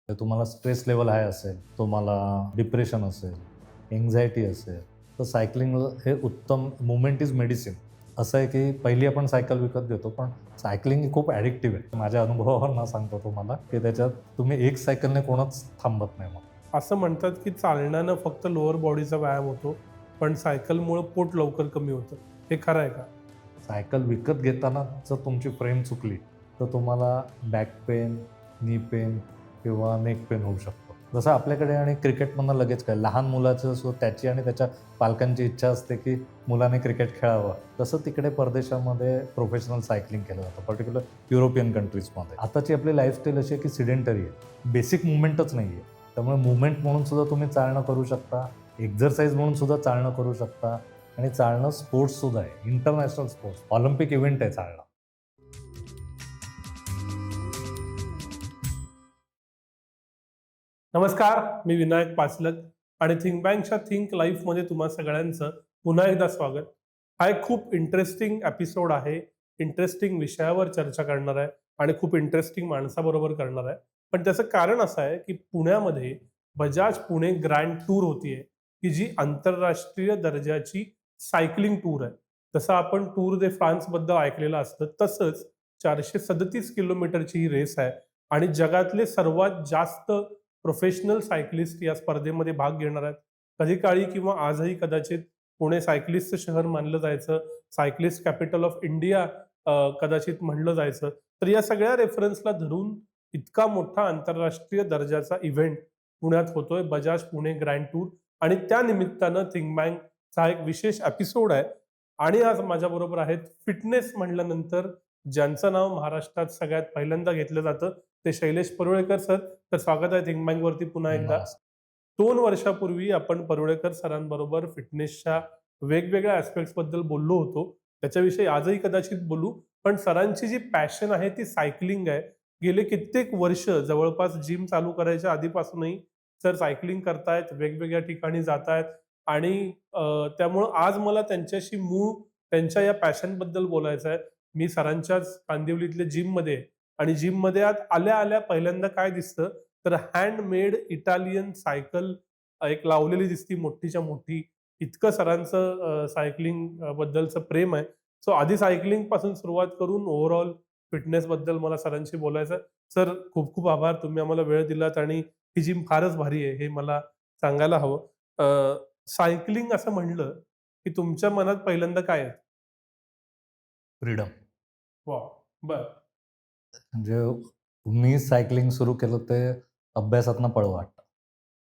तर तुम्हाला stress level हाय असेल, तुम्हाला डिप्रेशन असेल, एन्झायटी असेल, तर सायकलिंग हे उत्तम मूव्हमेंट इज मेडिसिन. असं आहे की पहिली आपण सायकल विकत घेतो, पण सायकलिंग ही खूप ॲडिक्टिव्ह आहे. माझ्या अनुभवावरून सांगतो तुम्हाला, की त्याच्यात तुम्ही एक सायकलने कोणच थांबत नाही मग. असं म्हणतात की चालण्यानं फक्त लोअर बॉडीचा व्यायाम होतो, पण सायकलमुळे पोट लवकर कमी होतं. हे खरं आहे का? सायकल विकत घेताना जर तुमची फ्रेम चुकली, तर तुम्हाला बॅक पेन, नी पेन किंवा नेक पेन होऊ शकतो. जसं आपल्याकडे आणि क्रिकेटमधनं लगेच काय लहान मुलाचं असो त्याची आणि त्याच्या पालकांची इच्छा असते, की मुलाने क्रिकेट खेळावं. तसं तिकडे परदेशामध्ये प्रोफेशनल सायकलिंग केलं जातं, पर्टिक्युलर युरोपियन कंट्रीजमध्ये. आताची आपली लाईफस्टाईल अशी आहे, की सिडेंटरी आहे. बेसिक मूव्हमेंटच नाही आहे. त्यामुळे मूव्हमेंट म्हणून सुद्धा तुम्ही चालणं करू शकता, एक्झरसाइज म्हणून सुद्धा चालणं करू शकता. आणि चालणं स्पोर्ट्स सुद्धा आहे. International sports. ऑलिम्पिक इव्हेंट आहे चालणं. नमस्कार, मी विनायक पाचलक आणि थिंक बँकच्या थिंक लाईफमध्ये तुम्हा सगळ्यांचं पुन्हा एकदा स्वागत. हा एक खूप इंटरेस्टिंग एपिसोड आहे. इंटरेस्टिंग विषयावर चर्चा करणार आहे आणि खूप इंटरेस्टिंग माणसाबरोबर करणार आहे. पण त्याचं कारण असं आहे की पुण्यामध्ये बजाज पुणे ग्रँड टूर होतीये, की जी आंतरराष्ट्रीय दर्जाची सायकलिंग टूर आहे. जसं आपण टूर दे फ्रान्सबद्दल ऐकलेलं असतं, तसंच 437 किलोमीटरची ही रेस आहे आणि जगातले सर्वात जास्त प्रोफेशनल सायकलिस्ट या स्पर्धेमध्ये भाग घेणार आहेत. कधी काळी किंवा आजही कदाचित पुणे सायकलिस्टचं शहर मानलं जायचं, सायकलिस्ट कॅपिटल ऑफ इंडिया कदाचित म्हणलं जायचं. तर या सगळ्या रेफरन्सला धरून इतका मोठा आंतरराष्ट्रीय दर्जाचा इव्हेंट पुण्यात होतोय, बजाज पुणे ग्रँड टूर. आणि त्या निमित्तानं थिंक बँकचा एक विशेष एपिसोड आहे. आणि आज माझ्याबरोबर आहेत फिटनेस म्हटल्यानंतर ज्यांचं नाव महाराष्ट्रात सगळ्यात पहिल्यांदा घेतलं जातं, ते शैलेश परुळेकर सर. तर स्वागत आहे थिंक बँक वरती पुन्हा एकदा. नमस्कार. 2 वर्षापूर्वी आपण परुळेकर सरांबरोबर फिटनेसच्या वेगवेगळ्या ॲस्पेक्ट्स बद्दल बोललो होतो. त्याच्याविषयी आजही कदाचित बोलू. पण सरांची जी पॅशन आहे ती सायकलिंग आहे. गेले कित्येक वर्ष जवळपास जिम चालू करायच्या आधीपासूनही सर सायकलिंग करतायत, वेगवेगळ्या ठिकाणी जातायत. आणि त्यामुळं आज मला त्यांच्याशी मूळ त्यांच्या या पॅशनबद्दल बोलायचं आहे. मी सरांच्याच कांदिवलीतल्या जिममध्ये आहे आणि जिममध्ये आत आल्या-आल्या पहिल्यांदा काय दिसतं, तर हँडमेड इटालियन सायकल एक लावलेली दिसती मोठीच्या मोठी. इतकं सरांचं सायकलिंग बद्दलचं प्रेम आहे. सो आधी सायकलिंग पासून सुरुवात करून ओव्हरऑल फिटनेसबद्दल मला सरांशी बोलायचं आहे. सर खूप खूप आभार. तुम्ही आम्हाला वेळ दिलात आणि ही जिम फारच भारी आहे हे मला सांगायला हवं. सायकलिंग असं म्हणलं, की तुमच्या मनात पहिल्यांदा काय येतं? फ्रीडम. वॉव! बरं. म्हणजे मी सायकलिंग सुरू केलं ते अभ्यासातनं पळ वाटतं.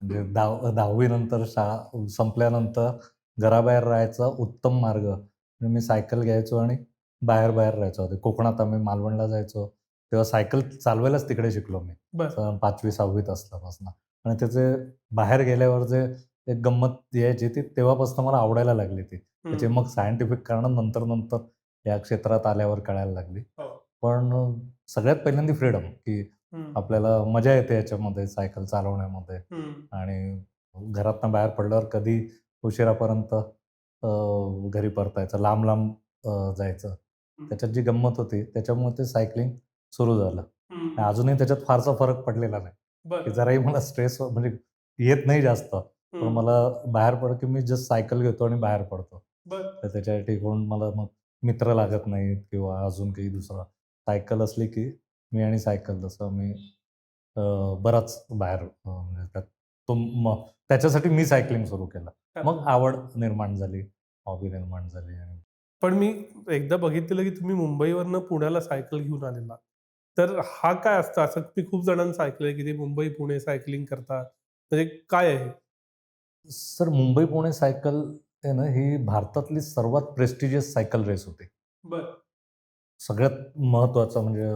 म्हणजे 10वी नंतर शाळा संपल्यानंतर घराबाहेर राहायचा उत्तम मार्ग म्हणजे मी सायकल घ्यायचो आणि बाहेर-बाहेर राहायचो. ते कोकणात आम्ही मालवणला जायचो. तेव्हा सायकल चालवायलाच तिकडे शिकलो मी. बरं. 5वी-6वीत असल्यापासून आणि त्याचे बाहेर गेल्यावर जे एक गंमत यायची ती तेव्हापासून मला आवडायला लागली ती. त्याचे हं. मग सायंटिफिक कारणं नंतर-नंतर या क्षेत्रात आल्यावर कळायला लागली. हो. पण सगळ्यात पहिल्यांदा फ्रीडम, की हं. आपल्याला मजा येते याच्यामध्ये सायकल चालवण्यामध्ये हं. आणि घरातनं बाहेर पडल्यावर कधी उशिरापर्यंत घरी परतायचं, लांब-लांब जायचं. हं. त्याच्यात जी गंमत होती त्याच्यामुळे ते सायकलिंग सुरू झालं. हं. आणि अजूनही त्याच्यात फारसा फरक पडलेला नाही, की बरं. जराही मला स्ट्रेस म्हणजे येत नाही जास्त. पण हं. मला बाहेर पडलं, की मी जस्ट सायकल घेतो आणि बाहेर पडतो. बरं. तर त्याच्यासाठी कोण मला मग मित्र लागत नाहीत किंवा अजून काही दुसरं. सायकल असली की मी आणि सायकल तसं मी बराच बाहेर म्हणजे त्यात तो मग त्याच्यासाठी मी सायकलिंग सुरू केलं. मग आवड निर्माण झाली, हॉबी निर्माण झाली आणि पण मी एकदा बघितलेलं, की तुम्ही मुंबईवरनं पुण्याला सायकल घेऊन आलेला. तर हा काय असतं? असं मी खूप जणांचं ऐकलंय, की ते मुंबई-पुणे सायकलिंग करतात. म्हणजे काय आहे हे? सर मुंबई-पुणे सायकल आहे ना, ही भारतातली सर्वात प्रेस्टिजियस सायकल रेस होती. बरं. सगळ्यात महत्त्वाचं म्हणजे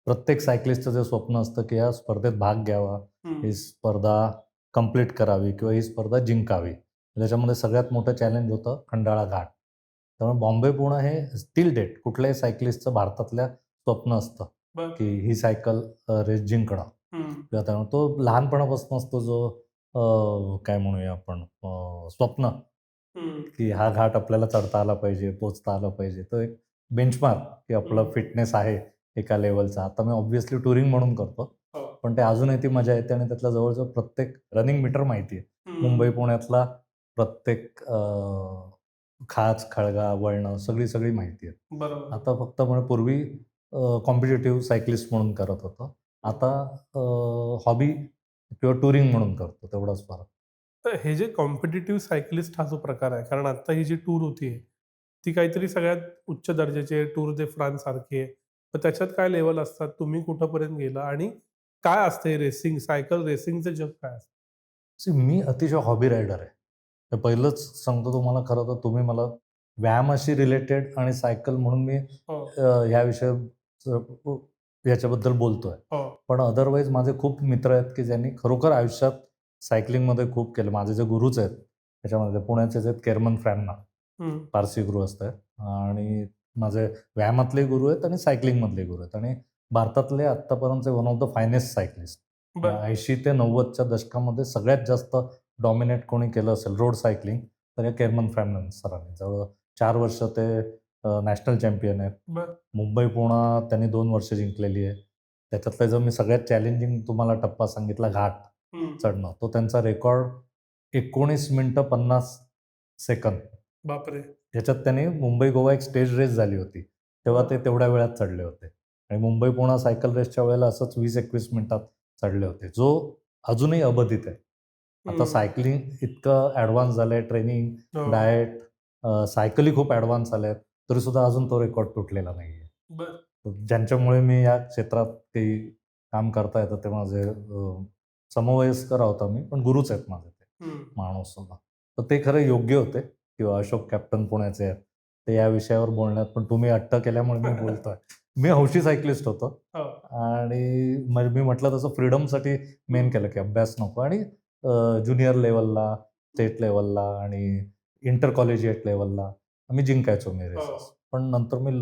प्रत्येक सायकलिस्टचं जे स्वप्न असतं, की या स्पर्धेत भाग घ्यावा, हं. ही स्पर्धा कंप्लीट करावी किंवा ही स्पर्धा जिंकावी. त्याच्यामध्ये सगळ्यात मोठं चॅलेंज होतं खंडाळा घाट. त्यामुळे बॉम्बे-पुणे हे स्टिल डेट कुठल्याही सायकलिस्टचं भारतातल्या स्वप्न असतं, बरं. की ही सायकल रेस जिंकणं. हं. किंवा त्यामुळे तो लहानपणापासून असतो जो काय म्हणूया आपण स्वप्न, हं. की हा घाट आपल्याला चढता आला पाहिजे, पोहोचता आलं पाहिजे. तो एक बेंचमार्क, की आपलं हं. फिटनेस आहे एका लेव्हलचा. आता मी ऑब्व्हियसली टुरिंग म्हणून करतो. हो. पण ते अजूनही ती मजा येते आणि त्यातला जवळजवळ प्रत्येक रनिंग मीटर माहिती आहे. मुंबई पुण्यातला प्रत्येक खाच खळगा वळणं सगळी माहिती आहे. बरोबर. आता फक्त म्हणजे पूर्वी कॉम्पिटिटिव्ह सायकलिस्ट म्हणून करत होतो. आता हॉबी किंवा टुरिंग म्हणून करतो, तेवढाच फरक. तर हे जे कॉम्पिटिटिव्ह सायकलिस्ट हा जो प्रकार आहे, कारण आता ही जी टूर होतीये, ती काहीतरी सगळ्यात उच्च दर्जाची आहे, टूर दे फ्रान्स सारखी आहे. तर त्याच्यात काय लेव्हल असतात? तुम्ही कुठपर्यंत गेला आणि काय असते रेसिंग, सायकल रेसिंगचं जग काय असतं? मी अतिशय हॉबी रायडर आहे. तर पहिलंच सांगतो तुम्हाला, खरं तर तुम्ही मला व्यायामाशी रिलेटेड आणि सायकल म्हणून मी हो, ह्या याच्याबद्दल बोलतोय. हो. पण अदरवाईज माझे खूप मित्र आहेत, की ज्यांनी खरोखर आयुष्यात सायकलिंगमध्ये खूप केलं. माझे जे गुरुच आहेत, त्याच्यामध्ये पुण्याचेच आहेत केरमन फ्रॅमना, हं. पारसी गृहस्थ आहेत आणि माझे व्यायामातले गुरु आहेत आणि सायकलिंगमधले गुरु आहेत आणि भारतातले आत्तापर्यंतचे one of the finest cyclist. बरं. 80 ते 90च्या दशकामध्ये सगळ्यात जास्त डॉमिनेट कोणी केलं असेल रोड सायकलिंग, तर या केरमन फ्रॅमन सरांनी. जवळ 4 वर्ष ते नॅशनल चॅम्पियन आहेत. बरं. मुंबई पुणा त्यांनी 2 वर्ष जिंकलेली आहे. त्याच्यातला जर मी सगळ्यात चॅलेंजिंग तुम्हाला टप्पा सांगितला, घाट हं. चढणं, तो त्यांचा रेकॉर्ड 19 मिनिटं 50 सेकंद. बापरे! त्याच्यात त्यांनी मुंबई गोवा एक स्टेज रेस झाली होती. तेव्हा ते तेवढ्या वेळात चढले होते आणि मुंबई पुणा सायकल रेसच्या वेळेला असंच 20-21 मिनिटात चढले होते, जो अजूनही अबाधित आहे. आता हं. सायकलिंग इतकं ॲडव्हान्स झालंय, ट्रेनिंग, हो. डाएट, सायकली खूप ॲडव्हान्स झाल्या आहेत, तरीसुद्धा अजून तो रेकॉर्ड तुटलेला नाहीये. बरं. ज्यांच्यामुळे मी या क्षेत्रात काही काम करता येतं ते माझे समवयस्कर आहोत आम्ही, पण गुरुच आहेत माझे ते हं. माणूससुद्धा. तर ते खरं योग्य होते किंवा अशोक कॅप्टन पुण्याचे आहेत. ते या विषयावर बोलण्यात, पण तुम्ही अट्ट केल्यामुळे मी बोलतोय. मी हौशी सायकलिस्ट होतो हो. आणि मी म्हटलं तसं फ्रीडमसाठी मेन केलं, की अभ्यास नको आणि ज्युनियर लेव्हलला, स्टेट लेव्हलला आणि इंटर कॉलेजिएट लेव्हलला आम्ही जिंकायचो मी रेसेस. हो. पण नंतर मी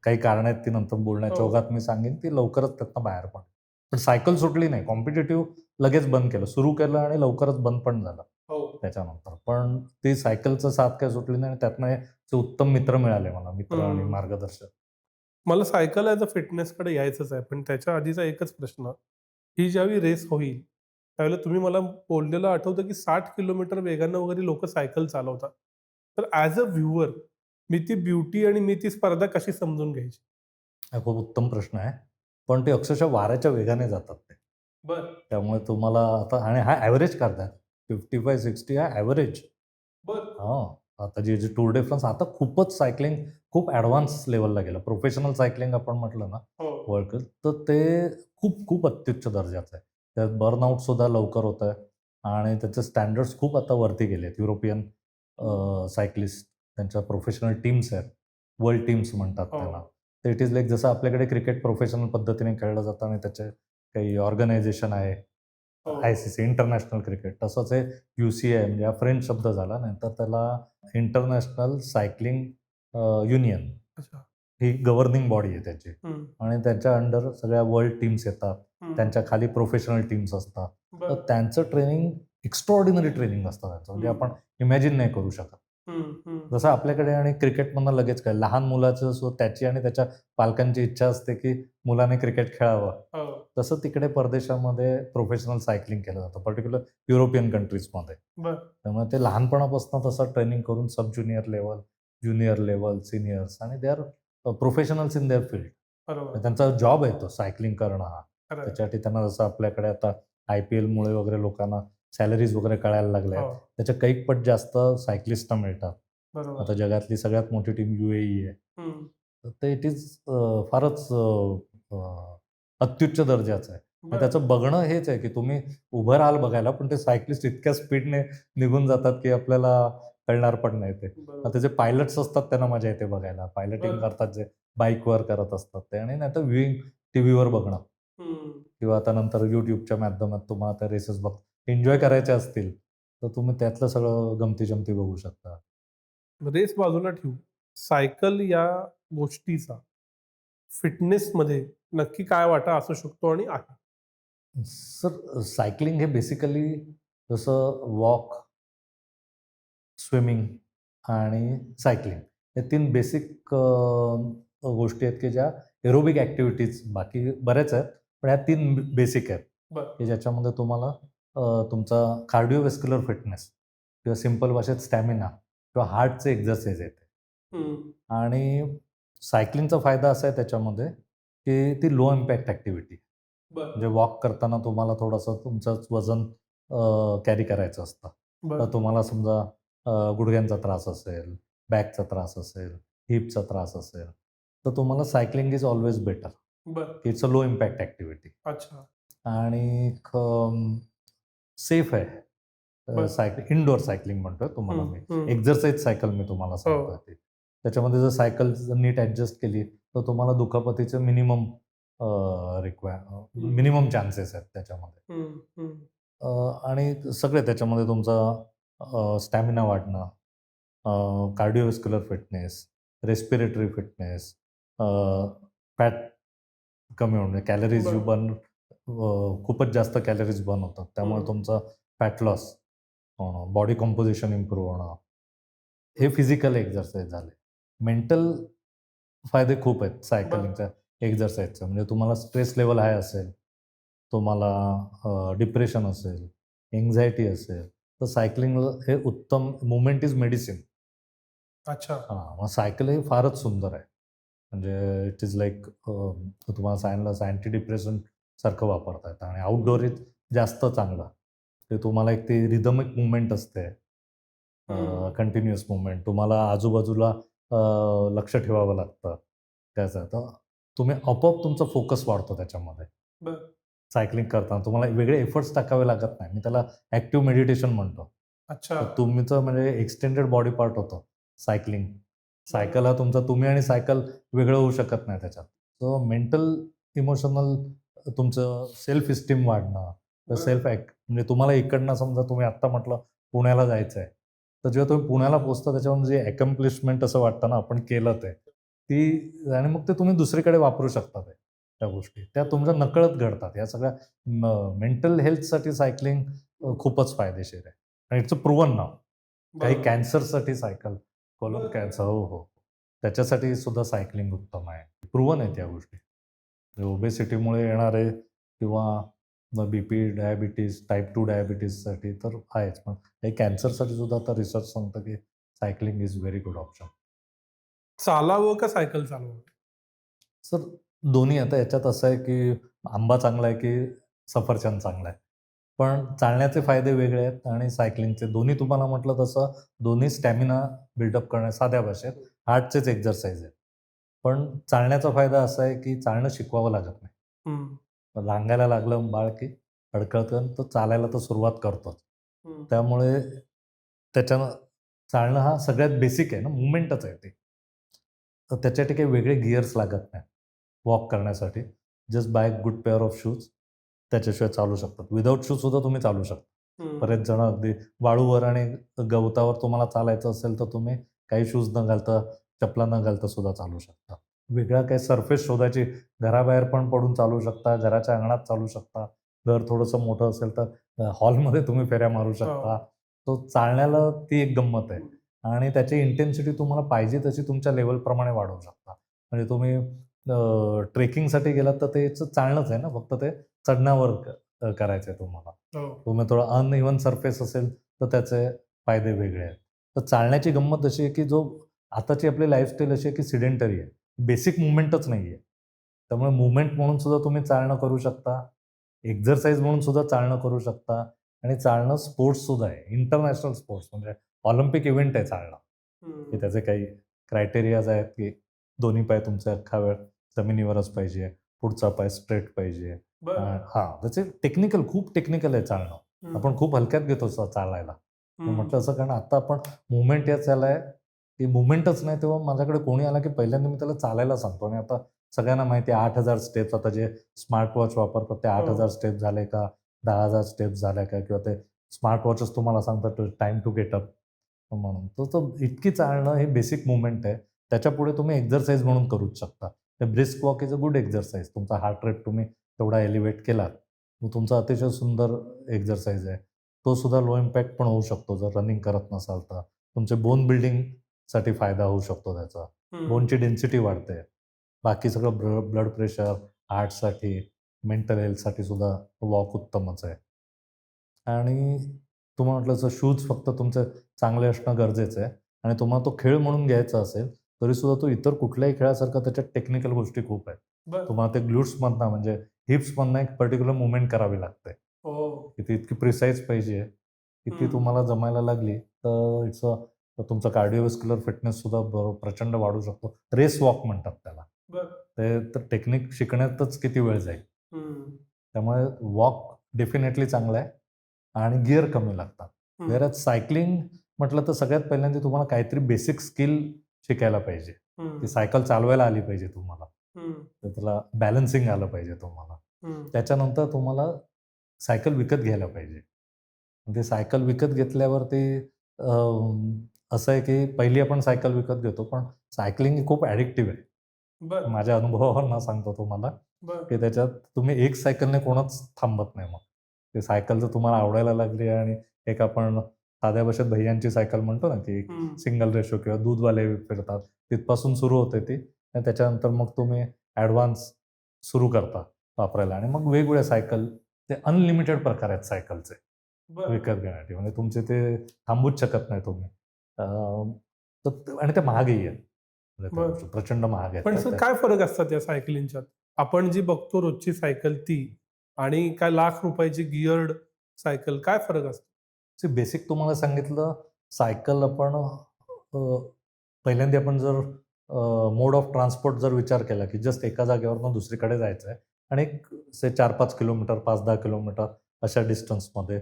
काही कारणं आहेत ती नंतर बोलण्याच्या हो. ओघात मी सांगेन, ती लवकरच त्यातनं बाहेर पडली. पण सायकल सुटली नाही. कॉम्पिटिटिव्ह लगेच बंद केलं. सुरू केलं आणि लवकरच बंद पण झालं हो. त्याच्यानंतर. पण ती सायकलचं साथ काही सुटली नाही आणि त्यातनं हे जे उत्तम मित्र मिळाले मला, मित्र आणि हं. मार्गदर्शक. मला सायकल ॲज अ फिटनेसकडे यायचंच आहे. पण त्याच्या आधीचा एकच प्रश्न, ही ज्यावेळी रेस होईल, त्यावेळेला तुम्ही मला बोललेलं आठवतं, की 60 किलोमीटर वेगानं वगैरे लोकं सायकल चालवतात. तर ॲज अ व्ह्यूअर मी ती ब्युटी आणि मी ती स्पर्धा कशी समजून घ्यायची? हा खूप उत्तम प्रश्न आहे. पण ते अक्षरशः वाऱ्याच्या वेगाने जातात ते. बरं. त्यामुळे तुम्हाला आता आणि हा ॲव्हरेज करतायत. 55-60 हा ॲव्हरेज. बरं. हां. आता जे टूर डे फ्रान्स आता खूपच सायकलिंग खूप ॲडव्हान्स लेव्हलला गेलं. प्रोफेशनल सायकलिंग आपण म्हटलं ना, हो. वर्ल्ड कप, तर ते खूप अत्युच्च दर्जाचं आहे. त्यात बर्नआउटसुद्धा लवकर होतंय आणि त्याचे स्टँडर्ड्स खूप आता वरती गेले आहेत. युरोपियन सायकलिस्ट, त्यांच्या प्रोफेशनल टीम्स आहेत. वर्ल्ड टीम्स म्हणतात हो. त्याला. तर इट इज लाइक जसं आपल्याकडे क्रिकेट प्रोफेशनल पद्धतीने खेळलं जातं आणि त्याचे काही ऑर्गनायझेशन आहे. हो. ICC इंटरनॅशनल क्रिकेट, तसंच हे UCI म्हणजे हा फ्रेंच शब्द झाला, नंतर त्याला इंटरनॅशनल सायकलिंग युनियन अच्छा. ही गव्हर्निंग बॉडी आहे त्याची हं. आणि त्यांच्या अंडर सगळ्या वर्ल्ड टीम्स येतात. हं. त्यांच्या खाली प्रोफेशनल टीम्स असतात. तर बरं. त्यांचं ट्रेनिंग एक्स्ट्राऑर्डिनरी ट्रेनिंग असतं त्यांचं, म्हणजे हं. आपण इमॅजिन नाही करू शकत. हं. हं. जसं आपल्याकडे आणि क्रिकेटमधनं लगेच काय लहान मुलाचं त्याची आणि त्याच्या पालकांची इच्छा असते, की मुलाने क्रिकेट खेळावं. हो. तसं तिकडे परदेशामध्ये प्रोफेशनल सायकलिंग केलं जातं, पर्टिक्युलर युरोपियन कंट्रीजमध्ये. बरं. त्यामुळे ते लहानपणापासून तसं ट्रेनिंग करून sub junior level, junior level, seniors आणि they are professionals in their field. बरोबर. त्यांचा जॉब आहे तो सायकलिंग करणं हा. खरं आहे. त्याच्यासाठी त्यांना जसं आपल्याकडे आता IPLमुळे वगैरे लोकांना सॅलरीज वगैरे कळायला लागल्या आहेत. हो. त्याच्या कैकपट जास्त सायकलिस्टना मिळतात. बरोबर. आता जगातली सगळ्यात मोठी टीम UAE आहे. हं. तर ते इट इज फारच अत्युच्च दर्जाचं आहे. मग बरं. त्याचं बघणं हेच आहे, की तुम्ही उभं राहाल बघायला, पण ते सायकलिस्ट इतक्या स्पीडने निघून जातात, की आपल्याला कळणार पण नाही ते. बरोबर. आता जे पायलट्स असतात त्यांना मजा येते बघायला. पायलटिंग बरं. करतात जे बाईकवर करत असतात ते आणि नाहीतर व्ह्यूइंग टीव्हीवर बघणं हं. किंवा आता नंतर YouTubeच्या माध्यमात तुम्हाला त्या रेसेस एन्जॉय करायच्या असतील, तर तुम्ही त्यातलं सगळं गमती-जमती बघू शकता. रेस बाजूला ठेवू. सायकल या गोष्टीचा फिटनेसमध्ये नक्की काय वाटा असू शकतो आणि आहे? सर, सायकलिंग हे बेसिकली जसं वॉक, स्विमिंग आणि सायकलिंग हे 3 बेसिक गोष्टी आहेत, की ज्या एरोबिक ॲक्टिव्हिटीज, बाकी बऱ्याच आहेत, पण या 3 बेसिक आहेत बरं. की ज्याच्यामध्ये तुम्हाला तुमचा कार्डिओव्हेस्क्युलर फिटनेस किंवा सिंपल भाषेत स्टॅमिना किंवा हार्टचे एक्झरसाइज येते. हं. आणि सायकलिंगचा फायदा असा आहे त्याच्यामध्ये की ती लो इम्पॅक्ट ॲक्टिव्हिटी. म्हणजे बरं. वॉक करताना तुम्हाला थोडंसं तुमचं वजन कॅरी करायचं असतं. तर बरं. तुम्हाला समजा गुडघ्यांचा त्रास असेल, बॅकचा त्रास असेल, हिपचा त्रास असेल, तर तुम्हाला सायकलिंग इज ऑल्वेज बेटर. बरं. It's a low impact activity अच्छा. आणि सेफ आहे. बरं. इनडोअर सायकलिंग म्हणतोय तुम्हाला हं, मी. हं. एक्झरसाइज सायकल मी तुम्हाला सांगतोय हो. ती. त्याच्यामध्ये जर सायकल नीट ॲडजस्ट केली, तर तुम्हाला दुखापतीचे मिनिमम मिनिमम चान्सेस आहेत त्याच्यामध्ये. हं, हं. आणि सगळे त्याच्यामध्ये तुमचा स्टॅमिना वाढणं, कार्डिओव्हेस्क्युलर फिटनेस, रेस्पिरेटरी फिटनेस, फॅट कमी होणे, कॅलरीज बरं. खूपच जास्त कॅलरीज बर्न होतात. त्यामुळे हं. तुमचं फॅट लॉस होणं, बॉडी कंपोझिशन इम्प्रूव्ह होणं, हे फिजिकल एक्झरसाइज झाले. मेंटल फायदे खूप आहेत बरं. सायकलिंगच्या एक्झरसाइजचे. म्हणजे तुम्हाला स्ट्रेस लेव्हल हाय असेल, तुम्हाला डिप्रेशन असेल, एन्झायटी असेल, तर सायकलिंग हे उत्तम मूव्हमेंट इज मेडिसिन. अच्छा. हां, मग सायकल हे फारच सुंदर आहे. म्हणजे इट इज लाइक तुम्हाला सांगितलं अँटी डिप्रेसंट सारखं वापरता येतं आणि आउटडोअर इज जास्त चांगलं. ते तुम्हाला एक ती रिदमिक मूव्हमेंट असते. हं. Continuous movement. तुम्हाला आजूबाजूला लक्ष ठेवावं लागतं त्याचं. तर तुम्ही आपोआप तुमचा फोकस वाढतो त्याच्यामध्ये. बरं. सायकलिंग करताना तुम्हाला वेगळे एफर्ट्स टाकावे लागत नाही. मी त्याला ॲक्टिव्ह मेडिटेशन म्हणतो. अच्छा. तर तुमचं म्हणजे एक्सटेंडेड बॉडी पार्ट होतं सायकलिंग. बरं. सायकल हा तुमचा तुम्ही आणि सायकल वेगळं होऊ शकत नाही त्याच्यात. सो मेंटल, इमोशनल तुमचं सेल्फ इस्टीम वाढणं, बरं. म्हणजे तुम्हाला इकडनं समजा तुम्ही आत्ता म्हटलं पुण्याला जायचं आहे. तर जेव्हा तुम्ही पुण्याला पोहोचता त्याच्यावर जे अकम्प्लिशमेंट असं वाटतं ना, आपण केलं ते. ती आणि मग ते तुम्ही दुसरीकडे वापरू शकता ते, त्या गोष्टी. त्या तुमच्या नकळत घडतात. या सगळ्या मेंटल हेल्थसाठी सायकलिंग खूपच फायदेशीर आहे. आणि इट्स अ प्रूव्हन नाऊ. काही बरोबर. कॅन्सरसाठी सायकल, कोलन बरं. कॅन्सर हो, हो. त्याच्यासाठी सुद्धा सायकलिंग उत्तम आहे. प्रूव्हन आहेत या गोष्टी. ओबेसिटीमुळे येणारे किंवा बीपी, डायबिटीज, टाइप 2 डायबिटीजसाठी तर आहेच. पण काही कॅन्सरसाठी सुद्धा आता रिसर्च सांगतं की cycling is very good option. चालावं का सायकल चालवावं? सर दोन्ही आता याच्यात असं आहे की आंबा चांगला आहे की सफरचंद चांगला आहे. पण चालण्याचे फायदे वेगळे आहेत आणि सायकलिंगचे दोन्ही तुम्हाला म्हटलं तसं दोन्ही स्टॅमिना बिल्डअप करण्या साध्या भाषेत हार्टचेच एक्झरसाइज आहेत. पण चालण्याचा फायदा असा आहे की चालणं शिकवावं लागत नाही. हं. रांगायला लागलं बाळ की हडकळतं तर चालायला तर सुरुवात करतोच. हं. त्यामुळे त्याच्यानं चालणं हा सगळ्यात बेसिक आहे ना, मूव्हमेंटच आहे ते. तर त्याच्यासाठी काही वेगळे गिअर्स लागत नाही वॉक करण्यासाठी. Just by good pair of shoes त्याच्याशिवाय चालू शकतात. विदाऊट शूज सुद्धा तुम्ही चालू शकता. हं. बरेच जण अगदी वाळूवर आणि गवतावर तुम्हाला चालायचं असेल तर तुम्ही काही शूज न घालता, चपला न घालता सुद्धा चालू शकता. वेगळा काही सरफेस शोधायची घराबाहेर पण पडून चालू शकता, घराच्या अंगणात चालू शकता. घर थोडंसं मोठं असेल तर हॉलमध्ये तुम्ही फेऱ्या मारू शकता. हो. तो चालण्याला ती एक गंमत आहे आणि त्याची इंटेन्सिटी तुम्हाला पाहिजे तशी तुमच्या लेव्हलप्रमाणे वाढवू शकता. म्हणजे तुम्ही ट्रेकिंगसाठी गेलात तर तेच चालणंच आहे ना, फक्त ते चढण्यावर करायचं आहे तुम्हाला. हो. तुम्ही थोडा अनइव्हन सरफेस असेल तर त्याचे फायदे वेगळे आहेत. तर चालण्याची गंमत अशी आहे की आताची आपली लाईफस्टाईल अशी आहे की सिडेंटरी आहे. बेसिक मूव्हमेंटच नाही आहे. त्यामुळे मूव्हमेंट म्हणून सुद्धा तुम्ही चालणं करू शकता. एक्झरसाइज म्हणून सुद्धा चालणं करू शकता आणि चालणं स्पोर्ट्स सुद्धा आहे. इंटरनॅशनल स्पोर्ट्स म्हणजे ऑलिम्पिक इव्हेंट आहे चालणं. की हं. त्याचे काही क्रायटेरियाज आहेत की दोन्ही पाय तुमचे अख्खा वेळ जमिनीवरच पाहिजे. पुढचा पाय स्ट्रेट पाहिजे. बरं. त्याचे खूप टेक्निकल आहे चालणं. हं. आपण खूप हलक्यात घेतो चालायला. मी हं. म्हटलं असं कारण आता आपण मूव्हमेंट याच झालाय, की मूव्हमेंटच नाही तेव्हा माझ्याकडे कोणी आला की पहिल्यांदा मी त्याला चालायला सांगतो आणि आता सगळ्यांना माहिती आहे 8,000 स्टेप्स आता जे स्मार्ट वॉच वापरतात ते 8,000 हो. स्टेप्स झाले का? 10,000 स्टेप्स झाल्या का? किंवा ते स्मार्ट वॉचच तुम्हाला सांगतात टाईम टू गेट अप म्हणून. तर इतकी चालणं हे बेसिक मूव्हमेंट आहे. त्याच्यापुढे तुम्ही एक्झरसाइज म्हणून करूच शकता. Brisk walk is a good exercise. तुमचा हार्ट रेट तुम्ही तेवढा एलिव्हेट केलात, मग तुमचा अतिशय सुंदर एक्झरसाइज आहे. तो सुद्धा लो इम्पॅक्ट पण होऊ शकतो जर रनिंग करत नसाल तर. तुमचे बोन बिल्डिंगसाठी फायदा होऊ शकतो त्याचा. हं. बोनची डेन्सिटी वाढते. बाकी सगळं ब्लड प्रेशर, हार्टसाठी, मेंटल हेल्थसाठी सुद्धा वॉक उत्तमच आहे. आणि तुम्हाला म्हटलं जसं शूज फक्त तुमचे चांगले असणं गरजेचं आहे आणि तुम्हाला तो खेळ म्हणून घ्यायचा असेल, तरीसुद्धा तो इतर कुठल्याही खेळासारखा त्याच्यात टेक्निकल गोष्टी खूप आहेत. बरं. तुम्हाला ते ग्लूट्समधनं म्हणजे हिप्समधनं एक पर्टिक्युलर मूव्हमेंट करावी लागते. हो. की ती इतकी प्रिसाईज पाहिजे, की ती हं. तुम्हाला जमायला लागली तर तुमचा कार्डिओव्हास्क्युलर फिटनेससुद्धा प्रचंड वाढू शकतो. रेस वॉक म्हणतात त्याला. बरं. ते तर टेक्निक शिकण्यातच किती वेळ जाईल. हं. त्यामुळे वॉक डेफिनेटली चांगला आहे आणि गिअर कमी लागतात. हं. व्हेअरएज सायकलिंग म्हटलं तर सगळ्यात पहिल्यांदा तुम्हाला काहीतरी बेसिक स्किल शिकायला पाहिजे. हं. ती सायकल चालवायला आली पाहिजे तुम्हाला. हं. तर त्याला बॅलन्सिंग आलं पाहिजे तुम्हाला. हं. त्याच्यानंतर तुम्हाला सायकल विकत घ्यायला पाहिजे. ते सायकल विकत घेतल्यावर ते असं आहे की पहिली आपण सायकल विकत घेतो, पण सायकलिंग ही खूप ॲडिक्टिव्ह आहे. बरं. माझ्या अनुभवावरून सांगतो तुम्हाला, बरं. की त्याच्यात तुम्ही एक सायकलने कोणच थांबत नाही मग. ते सायकल जर तुम्हाला आवडायला लागली आणि एक आपण साध्या भाषेत भैय्यांची सायकल म्हणतो ना, की हं. सिंगल रेशो किंवा दूधवाले फिरतात, तिथपासून सुरू होते ती आणि त्याच्यानंतर मग तुम्ही ॲडव्हान्स सुरू करता वापरायला आणि मग वेगवेगळ्या सायकल ते अनलिमिटेड प्रकार आहेत सायकलचे बरं. विकत घेण्यासाठी. म्हणजे तुमचे ते थांबूच शकत नाही तुम्ही. आणि ते महागही आहेत. म्हणजे त्या बरं. गोष्टी प्रचंड महाग आहेत. पण तर सर त्या काय फरक असतात या सायकलिंगच्यात? आपण जी बघतो रोजची सायकल ती आणि काय लाख रुपयाची गिअर्ड सायकल काय फरक असतो? बेसिक तुम्हाला सांगितलं, सायकल आपण पहिल्यांदा आपण जर मोड ऑफ ट्रान्सपोर्ट जर विचार केला, की जस्ट एका जागेवरून दुसरीकडे जायचं आहे आणि एक 4-5 किलोमीटर, 5-10 किलोमीटर अशा डिस्टन्समध्ये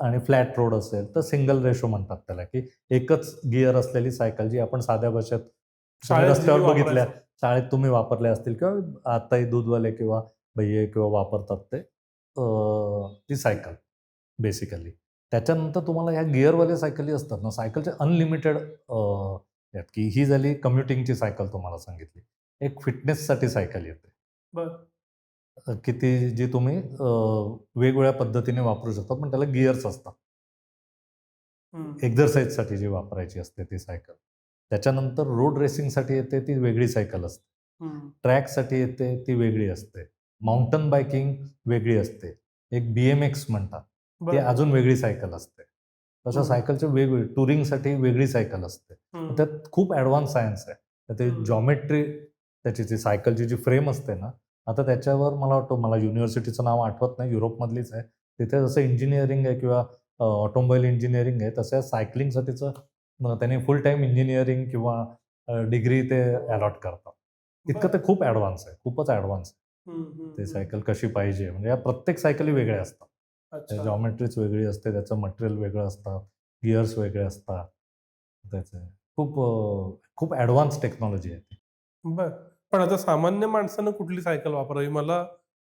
आणि फ्लॅट रोड असेल, तर सिंगल रेशो म्हणतात त्याला, की एकच गिअर असलेली सायकल जी आपण साध्या भाषेत तुम्ही शाळेत रस्त्यावर जी बघितल्या, वापरायचो. शाळेत तुम्ही वापरल्या असतील किंवा आताही दूधवाले किंवा भैय्ये किंवा वापरतात ते ती सायकल बेसिकली. त्याच्यानंतर तुम्हाला ह्या गिअरवाल्या सायकली असतात ना, सायकलचे अनलिमिटेड आहेत, की ही झाली कम्युटिंगची सायकल तुम्हाला सांगितली. एक फिटनेससाठी सायकल येते. बरं. की ती जी तुम्ही वेगवेगळ्या पद्धतीने वापरू शकता, पण त्याला गिअर्स असतात. हं. एक्झरसाइजसाठी जी वापरायची असते ती सायकल. त्याच्यानंतर रोड रेसिंगसाठी येते ती वेगळी सायकल असते. हं. ट्रॅकसाठी येते ती वेगळी असते. माउंटन बायकिंग वेगळी असते. एक BMX म्हणतात. ती बरं. अजून वेगळी सायकल असते. तशा हं. सायकलचे वेगवेगळे टुरिंगसाठी वेगळी सायकल असते. हं. त्यात खूप ॲडव्हान्स सायन्स आहे. तर ते हं. जॉमेट्री त्याची जी सायकलची जी फ्रेम असते ना, आता त्याच्यावर मला वाटतं मला युनिव्हर्सिटीचं नाव आठवत नाही, युरोपमधलीच आहे. तिथे जसं इंजिनिअरिंग आहे किंवा ऑटोमोबाईल इंजिनिअरिंग आहे, तसं सायकलिंगसाठीचं त्याने फुल टाईम इंजिनिअरिंग किंवा डिग्री ते अलॉट करतात. इतकं ते बरं. खूप ॲडव्हान्स आहे, खूपच ॲडव्हान्स आहे. हं, हं, ते हं. सायकल कशी पाहिजे म्हणजे या प्रत्येक सायकली वेगळ्या असतात. अच्छा. जॉमेट्रीच वेगळी असते, त्याचं मटेरियल वेगळं असतं, गिअर्स वेगळे असतात. त्याचे खूप ॲडव्हान्स टेक्नॉलॉजी आहे ती. बरं. पण आता सामान्य माणसानं कुठली सायकल वापरावी? मला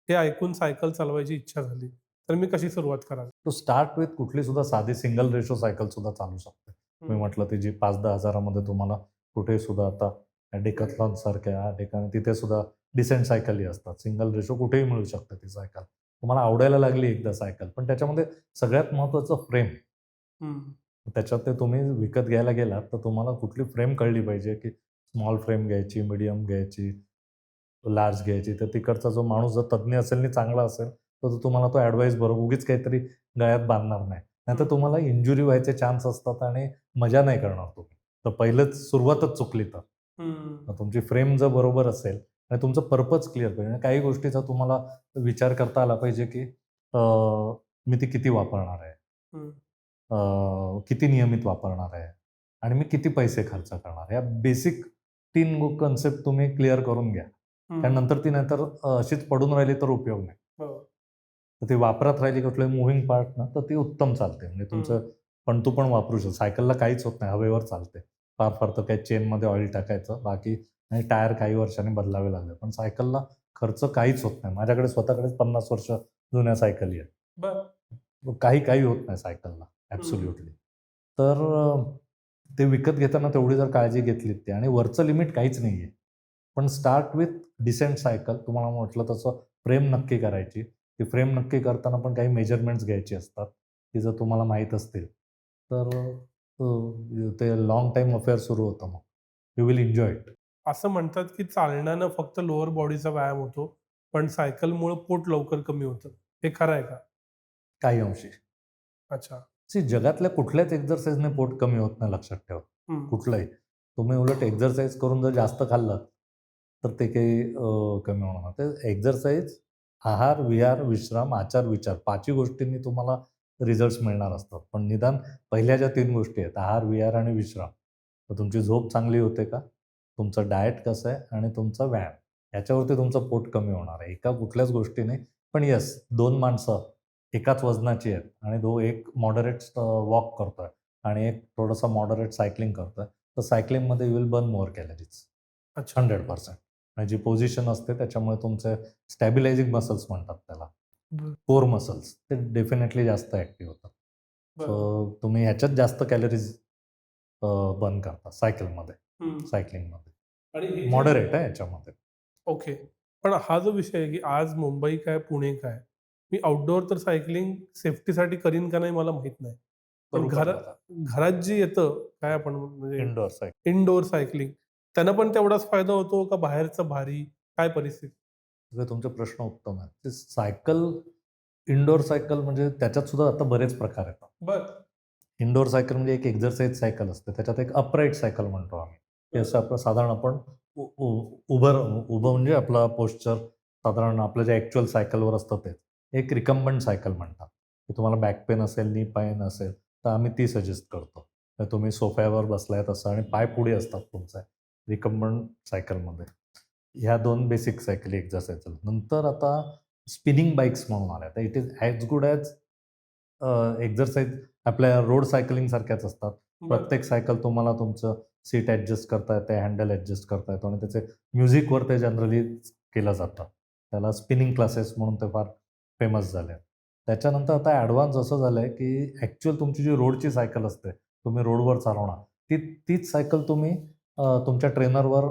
हे ऐकून सायकल चालवायची इच्छा झाली. तर मी कशी सुरुवात करावी? तो स्टार्ट विथ कुठली सुद्धा साधी सिंगल रेशो सायकल सुद्धा चालू शकते. मी हं. म्हटलं ती जी 5-10 हजारामध्ये तुम्हाला कुठे सुद्धा आता Decathlon सारख्या ठिकाणी तिथे सुद्धा डिसेंट सायकली असतात. सिंगल रेशो कुठेही मिळू शकते ती सायकल. तुम्हाला आवडायला लागली एकदा सायकल, पण त्याच्यामध्ये सगळ्यात महत्त्वाचं फ्रेम. हं. त्याच्यात ते तुम्ही विकत घ्यायला गेलात, तर तुम्हाला कुठली फ्रेम कळली पाहिजे, की स्मॉल फ्रेम घ्यायची, मीडियम घ्यायची, लार्ज घ्यायची. तर तिकडचा जो माणूस जर तज्ञ असेल आणि चांगला असेल, तर तो तुम्हाला तो ॲडवाईस बरोबर उगीच काहीतरी गळ्यात बांधणार नाही. नाहीतर तुम्हाला इंजुरी व्हायचे चान्स असतात आणि मजा नाही करणार तुम्ही. तर पहिलंच सुरुवातच चुकली तर. हं. मग तुमची फ्रेम जर बरोबर असेल आणि तुमचं पर्पज क्लिअर पाहिजे आणि काही गोष्टीचा तुम्हाला विचार करता आला पाहिजे, की मी ती किती वापरणार आहे? हं. किती नियमित वापरणार आहे? आणि मी किती पैसे खर्च करणार? या बेसिक 3 कन्सेप्ट तुम्ही क्लिअर करून घ्या. हं. त्यानंतर ती नाहीतर अशीच पडून राहिली तर उपयोग नाही. हो. तर ती वापरात राहिली कुठले मूव्हिंग पार्ट ना, तर ती उत्तम चालते. म्हणजे हं. तुमचं पण पण वापरू शकतो. सायकलला काहीच होत नाही, हवेवर चालते. फार फार तर काही चेनमध्ये ऑइल टाकायचं, बाकी आणि टायर काही वर्षांनी बदलावे लागले. पण सायकलला खर्च काहीच होत नाही. माझ्याकडे स्वतःकडेच 50 वर्ष जुन्या सायकली आहेत. बरं. काही होत नाही सायकलला हं. ॲब्सोल्युटली. तर ते विकत घेताना तेवढी जर काळजी घेतलीत ते आणि वरचं लिमिट काहीच नाहीये. पण स्टार्ट विथ डिसेंट सायकल तुम्हाला म्हटलं तसं फ्रेम नक्की करायची. ती फ्रेम नक्की करताना पण काही मेजरमेंट्स घ्यायची असतात. ती जर तुम्हाला माहीत असतील, तर ते लाँग टाईम अफेअर सुरू होतं मग. You will enjoy it. असं म्हणतात की चालण्यानं फक्त लोअर बॉडीचा व्यायाम होतो पण सायकलमुळं पोट लवकर कमी होतं. हे खरं आहे का? काही अंशी. अच्छा. जगातल्या कुठल्याच एक्झरसाइजने पोट कमी होत नाही, लक्षात ठेवा. हं. कुठलंही. तुम्ही उलट एक्झरसाइज करून जर जास्त खाल्लं, तर ते काही कमी होणार नाही. तर एक्झरसाइज, आहार, विहार, विश्राम, आचार, विचार 5ही गोष्टींनी तुम्हाला रिझल्ट्स मिळणार असतात. पण निदान पहिल्या ज्या 3 गोष्टी आहेत, आहार, विहार आणि विश्राम. तर तुमची झोप चांगली होते का? तुमचं डाएट कसं आहे आणि तुमचा व्यायाम. याच्यावरती तुमचं पोट कमी होणार आहे. एका कुठल्याच गोष्टीने. पण येस, 2 माणसं एकाच वजनाची आहेत आणि एक मॉडरेट वॉक करतोय आणि एक थोडंसं मॉडरेट सायकलिंग करतोय, तर सायकलिंगमध्ये you will burn more calories. अच्छा. 100%. आणि जी पोझिशन असते त्याच्यामुळे तुमचे स्टॅबिलायझिंग मसल्स म्हणतात त्याला. बरं, कोर मसल्स ते डेफिनेटली जास्त ॲक्टिव्ह होतात. बरं. सो तुम्ही ह्याच्यात जास्त कॅलरीज बर्न करता सायकलमध्ये, हं. सायकलिंगमध्ये. आणि हे जे मॉडरेट आहे याच्यामध्ये. ओके. पण हा जो विषय आहे, की आज मुंबई काय, पुणे काय, मी आउटडोअर तर सायकलिंग सेफ्टीसाठी करीन का नाही मला माहीत नाही. पण करू का दादा? घरात जे येतं, काय आपण म्हणजे इनडोअर सायकल. इनडोअर सायकलिंग, त्यानं पण तेवढाच फायदा होतो का बाहेरचं भारी? काय परिस्थिती? सगळे तुमचे प्रश्न उत्तम आहेत. ते सायकल, इनडोअर सायकल म्हणजे त्याच्यात सुद्धा आता बरेच प्रकार येतात. बरं. इनडोअर सायकल म्हणजे एक एक्झरसाइज सायकल असते. त्याच्यात एक अपराईट सायकल म्हणतो आम्ही. ते असं आपलं साधारण आपण उ उ उभं उभं म्हणजे आपला पोश्चर साधारण आपलं जे ॲक्चुअल सायकलवर असतं तेच. एक रिकम्बंट सायकल म्हणतात. की तुम्हाला बॅक पेन असेल, नी पेन असेल, तर आम्ही ती सजेस्ट करतो. तर तुम्ही सोफ्यावर बसलाय तसं आणि पाय पुढे असतात तुमचे रिकम्बंट सायकलमध्ये. ह्या 2 बेसिक सायकली एक्झरसाइज. नंतर आता स्पिनिंग बाईक्स म्हणून आल्या. तर it is as good as exercise आपल्या रोड सायकलिंग सारख्याच असतात. बरं. प्रत्येक सायकल तुम्हाला तुमचं सीट ॲडजस्ट करता येते, हँडल ॲडजस्ट करता येतो आणि त्याचे म्युझिकवर ते जनरली केलं जातं. त्याला स्पिनिंग क्लासेस म्हणून ते फार फेमस झाले. त्याच्यानंतर आता ॲडव्हान्स असं झालंय, की ॲक्चुअल तुमची जी रोडची सायकल असते, तुम्ही रोडवर चालवणार, तीच सायकल तुम्ही तुमच्या ट्रेनरवर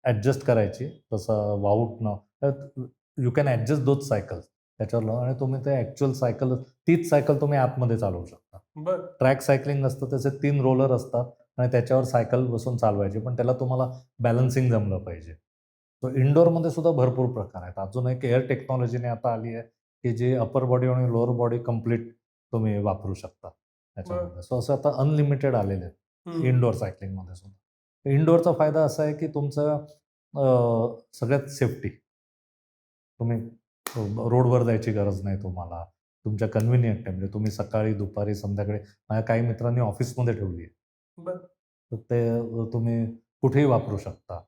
ॲडजस्ट करायची. तसं वाऊटनं. तर you can adjust those cycles त्याच्यावर लावून आणि तुम्ही ते ॲक्चुअल सायकल, तीच सायकल तुम्ही आतमध्ये चालवू शकता. बरं. ट्रॅक सायकलिंग असतं, त्याचे 3 रोलर असतात आणि त्याच्यावर सायकल बसून चालवायची. पण त्याला तुम्हाला बॅलन्सिंग जमलं पाहिजे. सो इनडोअरमध्ये सुद्धा भरपूर प्रकार आहेत. अजून एक एअर टेक्नॉलॉजीने आता आली आहे, की जी अपर बॉडी आणि लोअर बॉडी कंप्लीट तुम्ही वापरू शकता बरं. त्याच्यामध्ये. सो असं आता अनलिमिटेड आलेले आहेत हं. इनडोअर सायकलिंगमध्ये सुद्धा. इनडोअरचा फायदा असा आहे, की तुमचं सगळ्यात सेफ्टी. तुम्ही रोडवर जायची गरज नाही तुम्हाला. तुमच्या कन्व्हिनियंट आहे. म्हणजे तुम्ही सकाळी, दुपारी, संध्याकाळी, माझ्या काही मित्रांनी ऑफिसमध्ये ठेवली आहे. बरं. तर ते तुम्ही कुठेही वापरू शकता.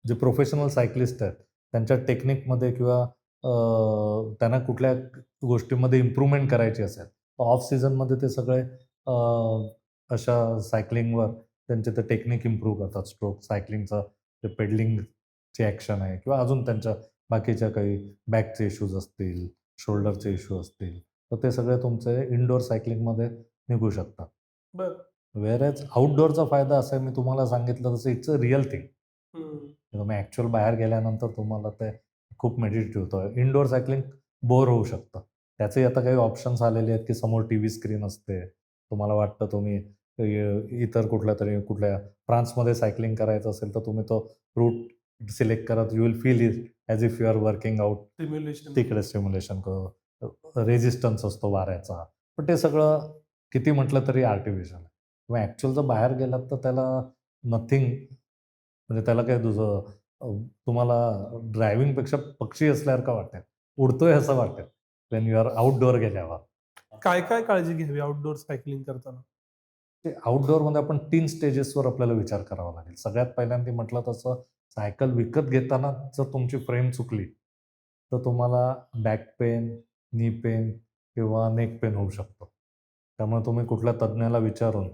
जे प्रोफेशनल सायकलिस्ट आहेत, त्यांच्या टेक्निकमध्ये किंवा त्यांना कुठल्या गोष्टीमध्ये इम्प्रूव्हमेंट करायची असेल, तर ऑफ सीझनमध्ये ते सगळे अशा सायकलिंगवर त्यांचे ते टेक्निक इम्प्रूव्ह करतात. स्ट्रोक सायकलिंगचं जे पेडलिंगची ॲक्शन आहे किंवा अजून त्यांच्या बाकीच्या काही बॅकचे इश्यूज असतील, शोल्डरचे इश्यू असतील, तर ते सगळे तुमचे इनडोअर सायकलिंगमध्ये निघू शकतात. बरं. व्हेअरएज आउटडोअरचा फायदा असा आहे, मी तुम्हाला सांगितलं तसं इट्स अ रिअल थिंग. हं. तुम्ही ॲक्चुअल बाहेर गेल्यानंतर तुम्हाला ते खूप मेडिटेटिव्ह होतं. इनडोअर सायकलिंग बोर होऊ शकतं. त्याचे आता काही ऑप्शन्स आलेले आहेत, की समोर टीव्ही स्क्रीन असते. तुम्हाला वाटतं तुम्ही इतर कुठल्या फ्रान्समध्ये सायकलिंग करायचं असेल, तर तुम्ही तो रूट सिलेक्ट करत you will feel it as if you are working out simulation. तिकडे सिम्युलेशन रेझिस्टन्स असतो वाऱ्याचा. पण ते सगळं किती म्हटलं तरी आर्टिफिशियल आहे. तुम्ही ॲक्चुअल जर बाहेर गेलात तर त्याला नथिंग, म्हणजे त्याला काय तुझं तुम्हाला ड्रायव्हिंगपेक्षा पक्षी असल्यासारखं वाटेल. उडतोय असं वाटेल. व्हेन यू आर आउटडोअर गेल्यावर. काय काळजी घ्यावी आउटडोअर सायकलिंग करताना? ते आउटडोअरमध्ये आपण 3 स्टेजेसवर आपल्याला विचार करावा लागेल. सगळ्यात पहिल्यांदा म्हटलं तसं सायकल विकत घेताना जर तुमची फ्रेम चुकली, तर तुम्हाला बॅक पेन, नी पेन किंवा नेक पेन होऊ शकतो. त्यामुळे तुम्ही कुठल्या तज्ञाला विचारून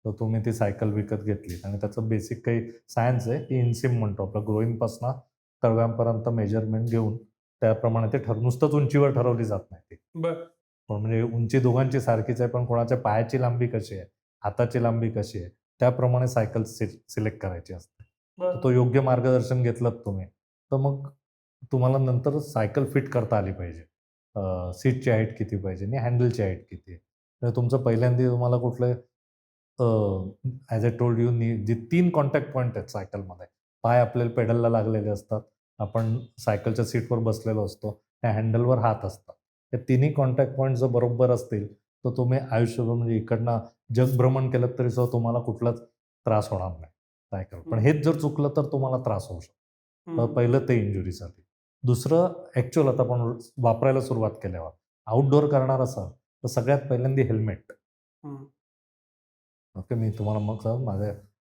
तर तुम्ही ती सायकल विकत घेतली आणि त्याचं बेसिक काही सायन्स आहे, की इन्सिम म्हणतो आपलं ग्रोइंगपासून तळव्यांपर्यंत मेजरमेंट घेऊन त्याप्रमाणे ते नुसतंच उंचीवर ठरवली जात नाही ती. बरं. पण म्हणजे उंची दोघांची सारखीच आहे, पण कोणाच्या पायाची लांबी कशी आहे, हाताची लांबी कशी आहे, त्याप्रमाणे सायकल सिलेक्ट करायची असते. तर बरं. तो योग्य मार्गदर्शन घेतलत तुम्ही, तर मग तुम्हाला नंतर सायकल फिट करता आली पाहिजे. सीटची हाईट किती पाहिजे आणि हँडलची हाईट किती आहे. तर तुमचं पहिल्यांदा तुम्हाला कुठले ॲज आय टोल्ड यू, जे 3 कॉन्टॅक्ट पॉइंट आहेत सायकलमध्ये. पाय आपल्याला पेडलला लागलेले असतात. आपण सायकलच्या सीटवर बसलेलो असतो, त्या हँडलवर हात असतात. हे तिन्ही कॉन्टॅक्ट पॉईंट जर बरोबर असतील, तर तुम्ही आयुष्यभर म्हणजे इकडनं जगभ्रमण केलं तरी सुद्धा तुम्हाला कुठलाच त्रास होणार नाही सायकल. पण हेच जर चुकलं तर तुम्हाला त्रास होऊ शकतो. तर पहिलं ते इंजुरीसाठी. दुसरं ॲक्चुअल आता आपण वापरायला सुरुवात केल्यावर आउटडोअर करणार असाल, तर सगळ्यात पहिल्यांदा हेल्मेट. ओके, मी तुम्हाला मग सांगू,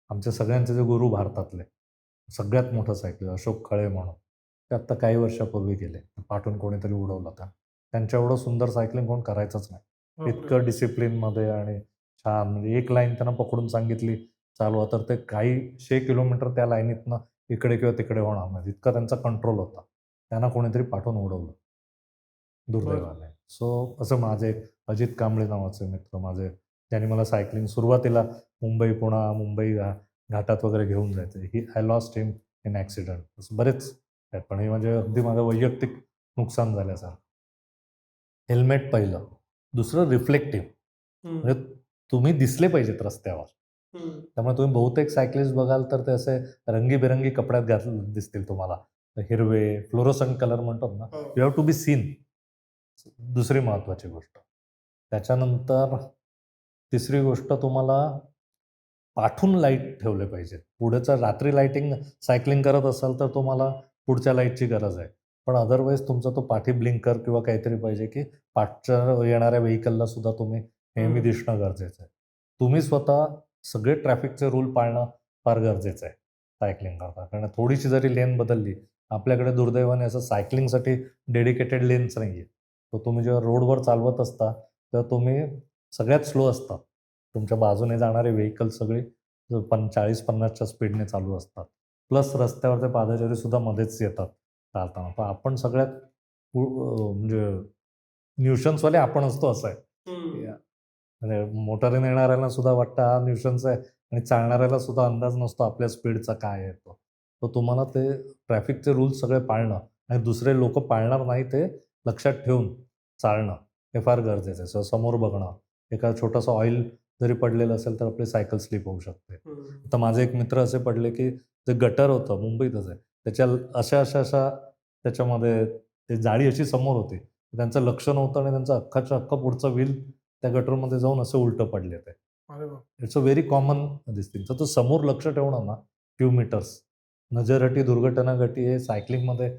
आमच्या सगळ्यांचे जे गुरु भारतातले, सगळ्यात मोठं सायकलिस्ट अशोक खळे म्हणून, ते आत्ता काही वर्षापूर्वी गेले. पाठून कोणीतरी उडवलं होतं. त्यांच्या एवढं सुंदर सायकलिंग कोण करायचंच नाही. इतकं डिसिप्लिनमध्ये आणि छान, म्हणजे एक लाईन त्यांना पकडून सांगितली चालवा, तर ते काही 100 किलोमीटर त्या लाईनीतनं इकडे किंवा तिकडे होणार नाही. इतका त्यांचा कंट्रोल होता. त्यांना कोणीतरी पाठवून उडवलं दुर्दैवाने. सो असं माझे एक अजित कांबळे नावाचे मित्र माझे, त्यांनी मला सायकलिंग सुरुवातीला मुंबई, पुणा, मुंबई घाटात वगैरे घेऊन जायचे. I lost him in accident. असं बरेच आहेत, पण हे म्हणजे अगदी माझं वैयक्तिक नुकसान झाल्यासारखं. हेल्मेट पहिलं. दुसरं रिफ्लेक्टिव्ह, म्हणजे तुम्ही दिसले पाहिजेत रस्त्यावर. त्यामुळे तुम्ही बहुतेक सायकलिस्ट बघाल तर ते असे रंगीबेरंगी कपड्यात दिसतील तुम्हाला. हिरवे फ्लोरोसंट कलर म्हणतात ना, you have to be seen. दुसरी महत्त्वाची गोष्ट. त्याच्यानंतर तिसरी गोष्ट, तुम्हाला पाठून लाईट ठेवले पाहिजेत. पुढेचं रात्री लाईटिंग सायकलिंग करत असाल तर तुम्हाला पुढच्या लाईटची गरज आहे. पण अदरवाईज तुमचा तो पाठी ब्लिंकर किंवा काहीतरी पाहिजे, की पाठच्या येणाऱ्या व्हेइकलला सुद्धा तुम्ही नेहमी दिसणं गरजेचं आहे. तुम्ही स्वतः सगळे ट्रॅफिकचे रूल पाळणं फार गरजेचं आहे सायकलिंग करताना. कारण थोडीशी जरी लेन बदलली, आपल्याकडे दुर्दैवाने असं सायकलिंगसाठी डेडिकेटेड लेन्स नाही आहे. तर तुम्ही जेव्हा रोडवर चालवत असता, तेव्हा तुम्ही सगळ्यात स्लो असतात. तुमच्या बाजूने जाणारे व्हेइकल सगळे 40-50च्या स्पीडने चालू असतात. प्लस रस्त्यावर ते पादचारी सुद्धा मध्येच येतात चालताना. तर आपण सगळ्यात म्हणजे न्यूशन्सवाले आपण असतो असं आहे. म्हणजे मोटारीने येणाऱ्याला सुद्धा वाटतं हा न्यूशन्स आहे, आणि चालणाऱ्याला सुद्धा अंदाज नसतो आपल्या स्पीडचा काय आहे तो. तर तुम्हाला ते ट्रॅफिकचे रूल्स सगळे पाळणं आणि दुसरे लोकं पाळणार नाही ते लक्षात ठेवून चालणं हे फार गरजेचं आहे. समोर बघणं. एका छोटंसं ऑइल जरी पडलेलं असेल तर आपली सायकल स्लिप होऊ शकते. तर माझे एक मित्र असे पडले, की जे गटर होतं मुंबईतच आहे. त्याच्या अशा त्याच्यामध्ये ते जाळी अशी समोर होती. त्यांचं लक्ष नव्हतं आणि त्यांचं अख्खाच्या अख्खं पुढचं व्हील त्या गटरमध्ये जाऊन असं उलटं पडले ते. It's a very common this thing. तर तो समोर लक्ष ठेवणं ना, फ्यू मीटर्स. नजरअटी दुर्घटनाघटी हे सायकलिंगमध्ये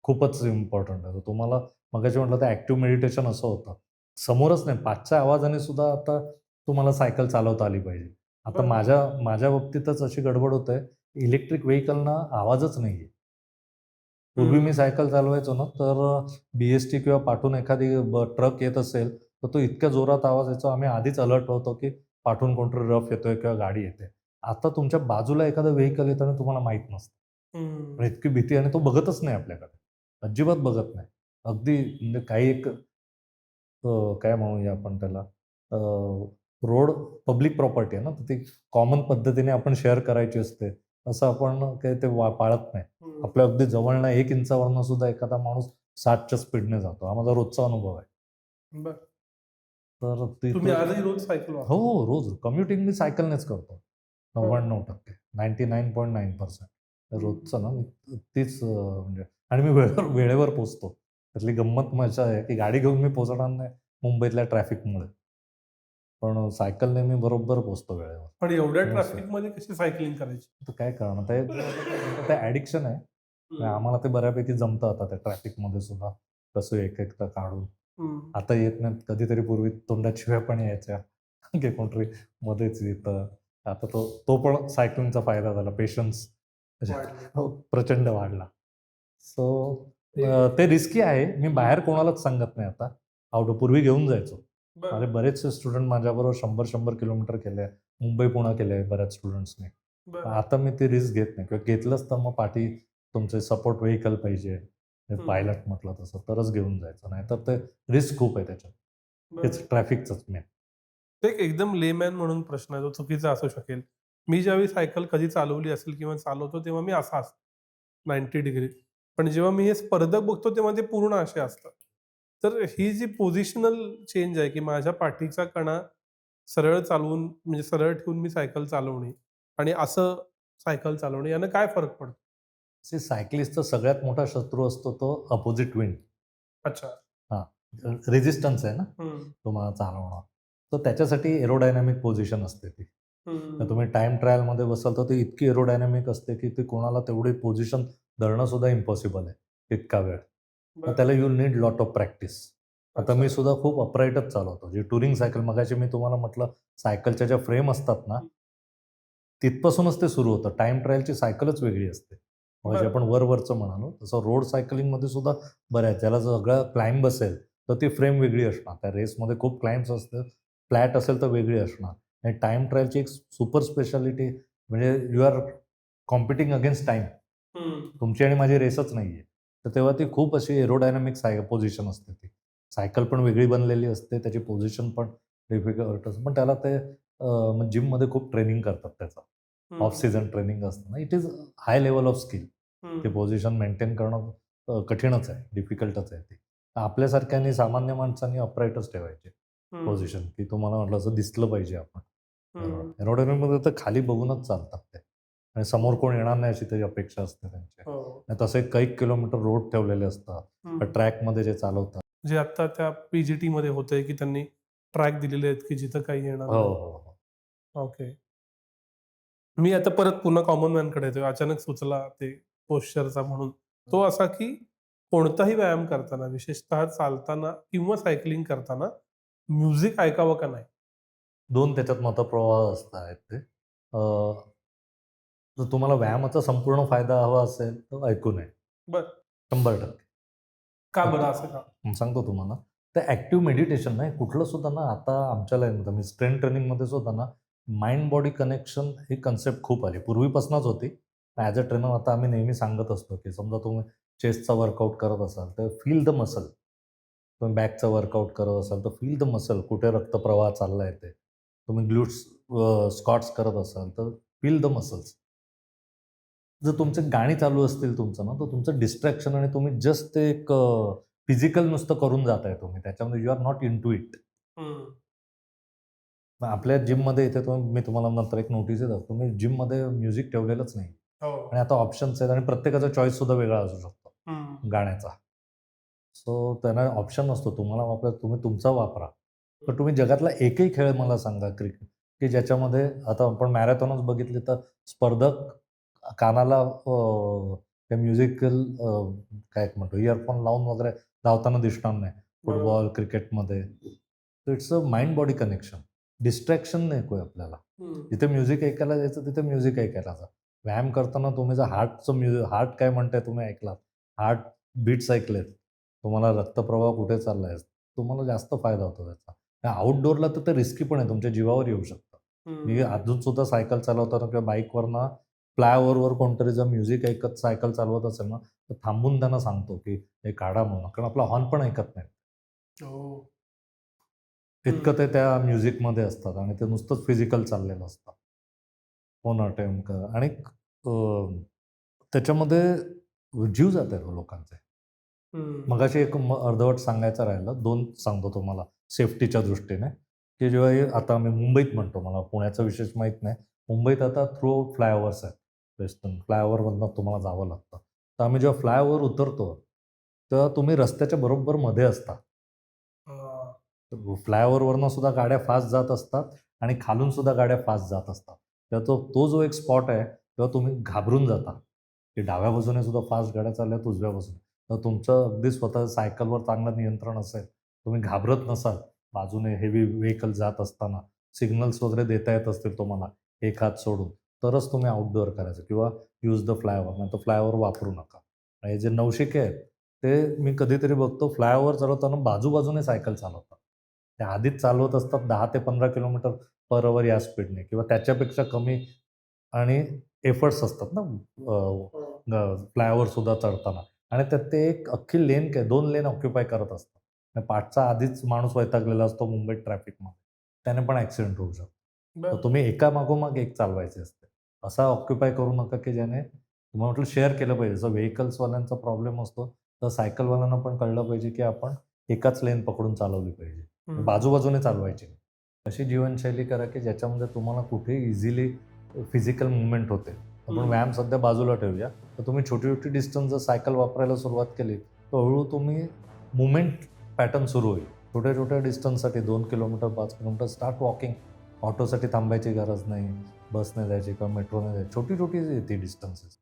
खूपच इम्पॉर्टंट आहे. तर तुम्हाला मगाशी म्हटलं तर ॲक्टिव्ह मेडिटेशन असं होतं. समोरच नाही, पाठच्या आवाजाने सुद्धा आता तुम्हाला सायकल चालवता आली पाहिजे. आता माझ्या बाबतीतच अशी गडबड होते, इलेक्ट्रिक व्हेइकलना आवाजच नाहीये. पूर्वी मी सायकल चालवायचो ना, तर BST किंवा पाठून एखादी ट्रक येत असेल, तर तो इतक्या जोरात आवाज यायचा, आम्ही आधीच अलर्ट होतो, की पाठून कोणतरी रफ येतोय किंवा गाडी येते. आता तुमच्या बाजूला एखादं व्हेइकल येतं आणि तुम्हाला माहीत नसतं. पण इतकी भीती, आणि तो बघतच नाही आपल्याकडे. अजिबात बघत नाही. अगदी म्हणजे काही एक काय म्हणूया आपण त्याला, रोड पब्लिक प्रॉपर्टी आहे ना, तर ती कॉमन पद्धतीने आपण शेअर करायची असते. असं आपण काही ते पाळत नाही. आपल्या अगदी जवळनं 1 इंचावरनं सुद्धा एखादा माणूस 60च्या स्पीडने जातो. हा माझा रोजचा अनुभव आहे. तर तुम्ही आजही रोज सायकल हो, वापरता? हो. रोज कम्युटिंग मी सायकलनेच करतो. 99% 99.9% रोजचं ना, मी तीच म्हणजे, आणि मी वेळेवर पोहोचतो. त्यातली गंमत मजा आहे, की गाडी घेऊन मी पोहोचणार नाही मुंबईतल्या ट्रॅफिकमुळे. पण सायकलने मी बरोबर पोहोचतो वेळेवर. पण एवढ्या हो, सर. ट्रॅफिकमध्ये कशी सायकलिंग करायची? तर काय करणार, ते ॲडिक्शन आहे. आणि आम्हाला ते बऱ्यापैकी जमतं आता त्या ट्रॅफिकमध्ये सुद्धा. कसं एक-एकदा काढून. आता येत नाहीत. कधीतरी पूर्वी तोंडात शिव्या पण यायच्या, की कोणतरी मध्येच येतं. आता तो पण सायकलिंगचा फायदा झाला. पेशन्स हो, प्रचंड वाढला. सो ते रिस्की आहे. मी बाहेर कोणालाच सांगत नाही आता. पूर्वी घेऊन जायचो. माझे बरेचसे स्टुडंट माझ्याबरोबर 100-100 किलोमीटर केले. मुंबई, पुणा केले बऱ्याच स्टुडंट्सनी. आता मी ती रिस्क घेत नाही, किंवा घेतलंच तर मग पाठी तुमचे सपोर्ट व्हेइकल पाहिजे. पायलट म्हटलं तसं तरच घेऊन जायचं. नाहीतर ते रिस्क खूप आहे त्याच्यात. तेच ट्रॅफिकचंच मेन. ते एक एकदम लेमॅन म्हणून प्रश्न आहे, जो चुकीचा असू शकेल. मी ज्यावेळी सायकल कधी चालवली असेल किंवा चालवतो, तेव्हा मी असा असतो 90 डिग्री. पण जेव्हा मी हे स्पर्धक बघतो, तेव्हा ते पूर्ण असे असतात. तर ही जी पोझिशनल चेंज आहे, की माझ्या पाठीचा कणा सरळ चालवून, म्हणजे सरळ ठेवून मी सायकल चालवणे आणि असं सायकल चालवणे, यानं काय फरक पडतो? सायकलिस्टचा सगळ्यात मोठा शत्रू असतो तो अपोजिट विंड. अच्छा. हां, रेझिस्टन्स आहे ना तुम्हाला चालवणं. तर त्याच्यासाठी एरोडायनॅमिक पोझिशन असते ती. तर तुम्ही टाईम ट्रायलमध्ये बसाल तर ती इतकी एरोडायनॅमिक असते की ती कोणाला तेवढी पोझिशन धरणं सुद्धा इम्पॉसिबल आहे इतका वेळ. तर त्याला you need lot of practice. आता मी सुद्धा खूप अपराईटच चालवतो. जी टुरिंग सायकल मगाशी मी तुम्हाला म्हटलं सायकलच्या ज्या फ्रेम असतात ना, तिथपासूनच ते सुरू होतं. टाईम ट्रायलची सायकलच वेगळी असते. मगाशी बरं. आपण वरवरचं म्हणालो, तसं रोड सायकलिंगमध्ये सुद्धा बरं आहे. ज्याला सगळं क्लाइंब असेल, तर ती फ्रेम वेगळी असणार. त्या रेसमध्ये खूप क्लाइंब्स असतात. फ्लॅट असेल तर वेगळी असणार. आणि टाईम ट्रायलची एक सुपर स्पेशालिटी म्हणजे you are competing against time. तुमची आणि माझी रेसच नाहीये. तर तेव्हा ती खूप अशी एरोडायनॅमिक पोझिशन असते ती. सायकल पण वेगळी बनलेली असते, त्याची पोझिशन पण डिफिकल्ट असते. पण त्याला ते जिममध्ये खूप ट्रेनिंग करतात त्याचं. ऑफ सीझन ट्रेनिंग असतं ना, it is high level of skill. ते पोझिशन मेंटेन करणं कठीणच आहे, डिफिकल्टच आहे ते. आपल्यासारख्यांनी सामान्य माणसांनी अपराईटच ठेवायचे पोझिशन, की तुम्हाला म्हटलं असं दिसलं पाहिजे आपण. एरोडायनॅमिकमध्ये तर खाली बघूनच चालतात ते. आणि समोर कोण येणार नाही अशी त्याची अपेक्षा असते त्यांची. नाही तसे कैक किलोमीटर रोड ठेवलेले असतात. ट्रॅकमध्ये जे चालवतात. जे आता त्या पीजीटी मध्ये होतंय की त्यांनी ट्रॅक दिलेले आहेत की जिथं काही येणार हो, नाही. हो, हो. ओके. मी आता परत पुन्हा कॉमन मॅनकडे येतोय. अचानक सुचला ते पोश्चरचा म्हणून. तो असा की कोणताही व्यायाम करताना, विशेषतः चालताना किंवा सायकलिंग करताना म्युझिक ऐकावं का नाही? 2 त्याच्यात मतप्रवाह आहेत ते. जर तुम्हाला व्यायामाचा संपूर्ण फायदा हवा असेल, तर ऐकू नये. बरं. 100%. का बरं असं का? सांगतो तुम्हाला. ते ॲक्टिव्ह मेडिटेशन नाही कुठलं सुद्धा ना, आता आमच्या लाईनमध्ये मी स्ट्रेंथ ट्रेनिंगमध्ये सुद्धा ना, माइंड बॉडी कनेक्शन ही कन्सेप्ट खूप आली. पूर्वीपासूनच होती. ॲज अ ट्रेनर आता आम्ही नेहमी सांगत असतो, की समजा तुम्ही चेस्टचा वर्कआउट करत असाल, तर फील द मसल. तुम्ही बॅकचा वर्कआउट करत असाल, तर फील द मसल. कुठे रक्तप्रवाह चाललाय ते. तुम्ही ग्लूट्स स्क्वॉट्स करत असाल, तर फील द मसल्स. जर तुमची गाणी चालू असतील तुमचं ना, तर तुमचं डिस्ट्रॅक्शन आणि तुम्ही जस्ट ते एक फिजिकल नुसतं करून जाताय तुम्ही. त्याच्यामध्ये you are not into it. मग आपल्या जिममध्ये इथे मी तुम्हाला नंतर एक नोटीस देतो. तुम्ही जिममध्ये म्युझिक ठेवलेलंच नाही. हो. आणि आता ऑप्शन्स आहेत आणि प्रत्येकाचा चॉईस सुद्धा वेगळा असू शकतो गाण्याचा. सो त्यांना ऑप्शन नसतो. तुम्हाला वापरा तुम्ही तुमचा वापरा. पण तुम्ही जगातला एकही खेळ मला सांगा क्रिकेट, की ज्याच्यामध्ये आता आपण मॅरेथॉनच बघितली तर स्पर्धक कानाला ते म्युझिकल काय म्हणतो इयरफोन लावून वगैरे धावताना दिसणार नाही. फुटबॉल, क्रिकेटमध्ये. So it's a mind body connection. Distraction नकोय आपल्याला. जिथे म्युझिक ऐकायला जायचं तिथे म्युझिक ऐकायला जा. व्यायाम करताना तुम्ही जर हार्ट काय म्हणताय तुम्ही ऐकलात. हार्ट बीट्स ऐकलेत. तुम्हाला रक्तप्रवाह कुठे चाललाय, तुम्हाला जास्त फायदा होतो त्याचा. आउटडोअरला तर ते रिस्की पण आहे. तुमच्या जीवावर येऊ शकतं. मी अजून सुद्धा सायकल चालवताना किंवा बाईकवरनं फ्लायओव्हरवर कोणतरी जर म्युझिक ऐकत सायकल चालवत असेल ना, तर थांबून त्यांना सांगतो, की हे काढा म्हणून. कारण आपला हॉर्न पण ऐकत नाही. हो. इतकं ते त्या म्युझिकमध्ये असतात आणि ते नुसतंच फिजिकल चाललेलं असतं. फोन अटेम्प्ट करा आणि त्याच्यामध्ये जीव जातात हो लोकांचे. मगाशी एक अर्धवट सांगायचं राहिलं. 2 सांगतो तुम्हाला सेफ्टीच्या दृष्टीने, की जेव्हा हे आता आम्ही मुंबईत म्हणतो, मला पुण्याचा विशेष माहीत नाही. मुंबईत आता थ्रू फ्लायओव्हर्स आहेत. वेस्टर्न फ्लायओव्हरमधनं तुम्हाला जावं लागतं. तर आम्ही जेव्हा फ्लायओव्हर उतरतो, तेव्हा तुम्ही रस्त्याच्या बरोबर मध्ये असता. फ्लायओव्हरवरनं सुद्धा गाड्या फास्ट जात असतात आणि खालून सुद्धा गाड्या फास्ट जात असतात. तर तो जो एक स्पॉट आहे, तेव्हा तुम्ही घाबरून जाता, की डाव्या बाजूने सुद्धा फास्ट गाड्या चालल्यात, उजव्या बाजूने. तर तुमचं अगदी स्वतः सायकलवर चांगलं नियंत्रण असेल, तुम्ही घाबरत नसाल, बाजूने हेवी व्हेइकल जात असताना, सिग्नल्स वगैरे देता येत असतील तुम्हाला, एक हात सोडून, तरच तुम्ही आउटडोअर करायचं किंवा यूज द फ्लायओव्हर, नाहीतर फ्लायओव्हर वापरू नका. आणि जे नवशिके आहेत, ते मी कधीतरी बघतो फ्लायओव्हर चालवताना बाजूबाजूने सायकल चालवतात. ते आधीच चालवत असतात 10 ते 15 किलोमीटर पर अवर या स्पीडने किंवा त्याच्यापेक्षा कमी आणि एफर्ट्स असतात ना फ्लायओव्हर सुद्धा चढताना आणि त्यात ते एक अख्खी लेन 2 लेन ऑक्युपाय करत असतात. आणि पाठचा आधीच माणूस वैतागलेला असतो मुंबईत ट्रॅफिकमध्ये. त्याने पण ॲक्सिडेंट होऊ शकतो. तर तुम्ही एका मागोमाग एक चालवायचे असते. असा ऑक्युपाय करू नका, की ज्याने तुम्हाला म्हटलं शेअर केलं पाहिजे. जसं व्हेइकल्सवाल्यांचा प्रॉब्लेम असतो, तर सायकलवाल्यांना पण कळलं पाहिजे, की आपण एकाच लेन पकडून चालवली पाहिजे. बाजूबाजूने चालवायची अशी जीवनशैली करा, की ज्याच्यामध्ये तुम्हाला कुठेही इझिली फिजिकल मूव्हमेंट होते. आपण व्यायाम सध्या बाजूला ठेवूया. तर तुम्ही छोटी छोटी डिस्टन्स जर सायकल वापरायला सुरुवात केली तर हळूहळू तुम्ही मुवमेंट पॅटर्न सुरू होईल. छोट्या छोट्या डिस्टन्ससाठी 2 किलोमीटर 5 किलोमीटर स्टार्ट वॉकिंग. ऑटोसाठी थांबायची गरज नाही, बसने जायची किंवा मेट्रोने जायची. छोटी छोटी ती डिस्टन्सेस